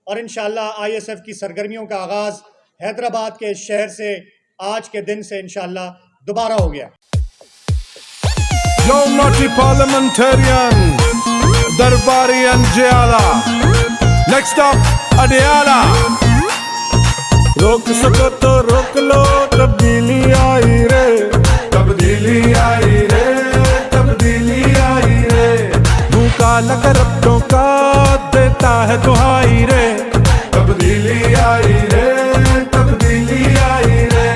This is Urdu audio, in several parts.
اور انشاءاللہ ISF کی سرگرمیوں کا آغاز حیدرآباد کے اس شہر سے آج کے دن سے انشاءاللہ دوبارہ ہو گیا۔ Yo naughty parliamentarian, Darbari and Jayala. Next up, Adiala. روک سکو تو روک لو، تبدیلی آئی رے، تبدیلی آئی رے، تبدیلی آئی رے، منہ کالا کرپٹوں کا دیتا ہے دہائی رے، تبدیلی آئی رے، تبدیلی آئی رے،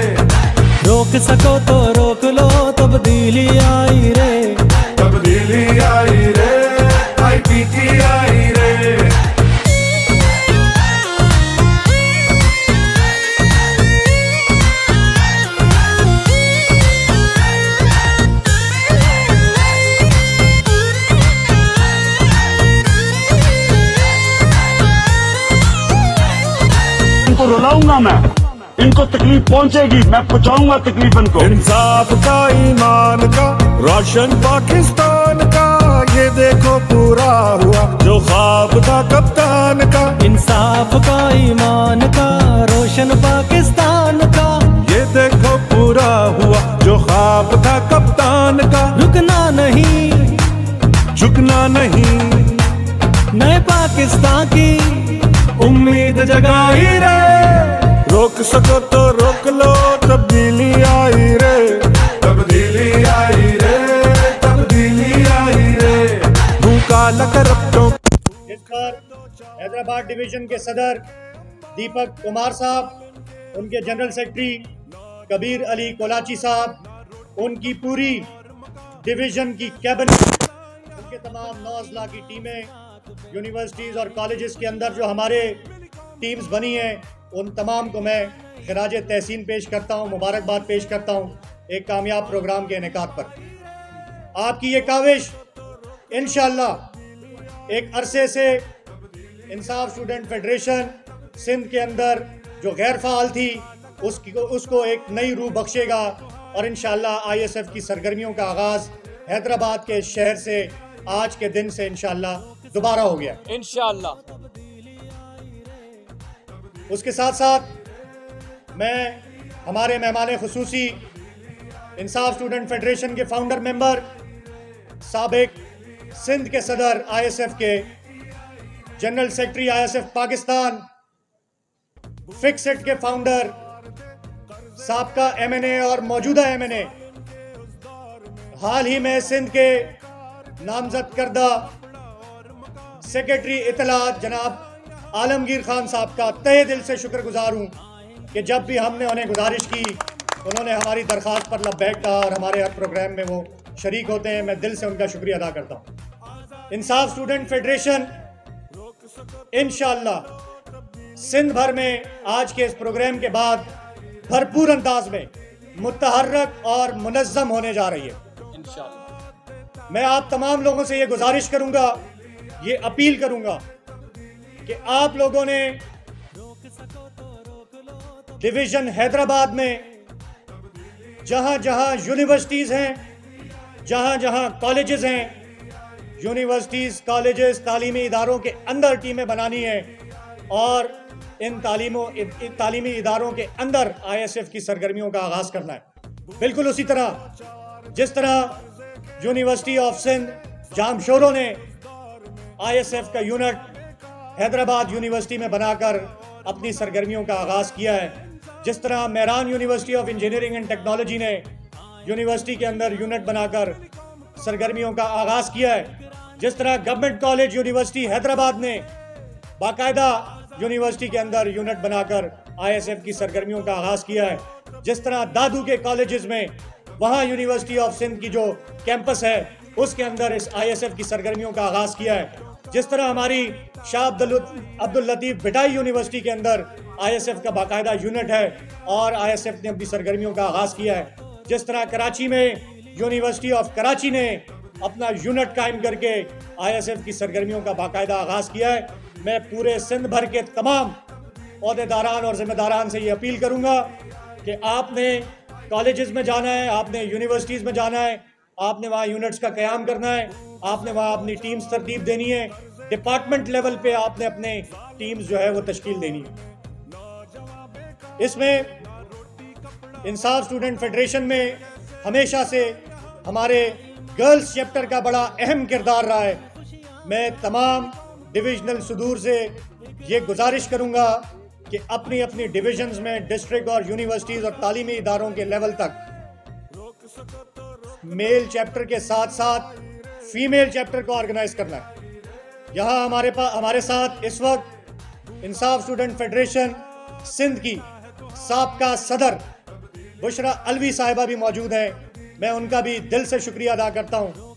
روک سکو تو روک لو، تبدیلی آئی رے، تبدیلی آئی رے، IPT آئی رے۔ ان کو رلاؤں گا میں، ان کو تکلیف پہنچے گی، میں پہنچاؤں گا تکلیف ان کو۔ انصاف کا ایمان کا روشن پاکستان کا، یہ دیکھو پورا ہوا جو خواب تھا کپتان کا، انصاف کا ایمان کا روشن پاکستان کا، یہ دیکھو پورا ہوا جو خواب تھا کپتان کا، رکنا نہیں، جھکنا نہیں، نئے پاکستان کی امید جگائی رے، روک سکو تو روک لو، تبدیلی آئی رے، تبدیلی آئی رے، تبدیلی آئی رے، منہ کالا کرپٹوں۔ جس پر حیدرآباد ڈویژن کے صدر دیپک کمار صاحب، ان کے جنرل سیکرٹری کبیر علی کولاچی صاحب، ان کی پوری ڈویژن کی کیبنٹ، ان کے تمام 9 اضلاع کی ٹیمیں، یونیورسٹیز اور کالجز کے اندر جو ہمارے ٹیمز بنی ہیں، ان تمام کو میں خراج تحسین پیش کرتا ہوں، مبارکباد پیش کرتا ہوں ایک کامیاب پروگرام کے انعقاد پر۔ آپ کی یہ کاوش انشاءاللہ ایک عرصے سے انصاف اسٹوڈنٹ فیڈریشن سندھ کے اندر جو غیر فعال تھی اس کو ایک نئی روح بخشے گا، اور انشاءاللہ ISF کی سرگرمیوں کا آغاز حیدرآباد کے اس شہر سے آج کے دن سے انشاءاللہ دوبارہ ہو گیا انشاءاللہ۔ اس کے ساتھ ساتھ میں ہمارے مہمان خصوصی انصاف اسٹوڈنٹ فیڈریشن کے فاؤنڈر ممبر، سابق سندھ کے صدر ISF کے، general secretary ISF Pakistan, fixed کے فاؤنڈر، سابقہ MNA اور موجودہ MNA، حال ہی میں سندھ کے نامزد کردہ سیکرٹری اطلاعات جناب عالمگیر خان صاحب کا تہہ دل سے شکر گزار ہوں کہ جب بھی ہم نے انہیں گزارش کی انہوں نے ہماری درخواست پر لبیک کہا اور ہمارے ہر پروگرام میں وہ شریک ہوتے ہیں۔ میں دل سے ان کا شکریہ ادا کرتا ہوں۔ انصاف اسٹوڈنٹ فیڈریشن انشاءاللہ سندھ بھر میں آج کے اس پروگرام کے بعد بھرپور انداز میں متحرک اور منظم ہونے جا رہی ہے انشاءاللہ۔ میں آپ تمام لوگوں سے یہ گزارش کروں گا، یہ اپیل کروں گا کہ آپ لوگوں نے ڈویژن حیدرآباد میں جہاں جہاں یونیورسٹیز ہیں، جہاں جہاں کالجز ہیں، یونیورسٹیز، کالجز، تعلیمی اداروں کے اندر ٹیمیں بنانی ہیں، اور ان تعلیمی اداروں کے اندر ISF کی سرگرمیوں کا آغاز کرنا ہے۔ بالکل اسی طرح جس طرح یونیورسٹی آف سندھ جامشورو نے ISF کا یونٹ حیدرآباد یونیورسٹی میں بنا کر اپنی سرگرمیوں کا آغاز کیا ہے، جس طرح Mehran university of engineering and technology نے یونیورسٹی کے اندر یونٹ بنا کر سرگرمیوں کا آغاز کیا ہے، جس طرح گورنمنٹ کالج یونیورسٹی حیدرآباد نے باقاعدہ یونیورسٹی کے اندر یونٹ بنا کر ISF کی سرگرمیوں کا آغاز کیا ہے، جس طرح دادو کے کالجز میں وہاں یونیورسٹی آف سندھ کی جو کیمپس ہے اس کے اندر اس ISF کی سرگرمیوں کا آغاز کیا ہے، جس طرح ہماری شاہ عبداللطیف بھٹائی یونیورسٹی کے اندر ISF کا باقاعدہ یونٹ ہے اور ISF نے اپنی سرگرمیوں کا آغاز کیا ہے، جس طرح کراچی میں یونیورسٹی آف کراچی نے اپنا یونٹ قائم کر کے ISF کی سرگرمیوں کا باقاعدہ آغاز کیا ہے۔ میں پورے سندھ بھر کے تمام عہدیداران اور ذمہ داران سے یہ اپیل کروں گا کہ آپ نے کالجز میں جانا ہے، آپ نے یونیورسٹیز میں جانا ہے، آپ نے وہاں یونٹس کا قیام کرنا ہے، آپ نے وہاں اپنی ٹیمز ترتیب دینی ہے، ڈپارٹمنٹ لیول پہ آپ نے اپنے ٹیمز جو ہے وہ تشکیل دینی ہے. اس میں انصاف اسٹوڈنٹ فیڈریشن میں ہمیشہ سے ہمارے گرلز چیپٹر کا بڑا اہم کردار رہا ہے. میں تمام ڈویژنل صدور سے یہ گزارش کروں گا کہ اپنی اپنی ڈویژنز میں ڈسٹرکٹ اور یونیورسٹیز اور تعلیمی اداروں کے لیول تک میل چیپٹر کے ساتھ ساتھ فیمیل چیپٹر کو آرگنائز کرنا ہے. یہاں ہمارے ساتھ اس وقت انصاف اسٹوڈنٹ فیڈریشن سندھ کی سابقہ صدر بشرا الوی صاحبہ بھی موجود ہیں. میں ان کا بھی دل سے شکریہ ادا کرتا ہوں.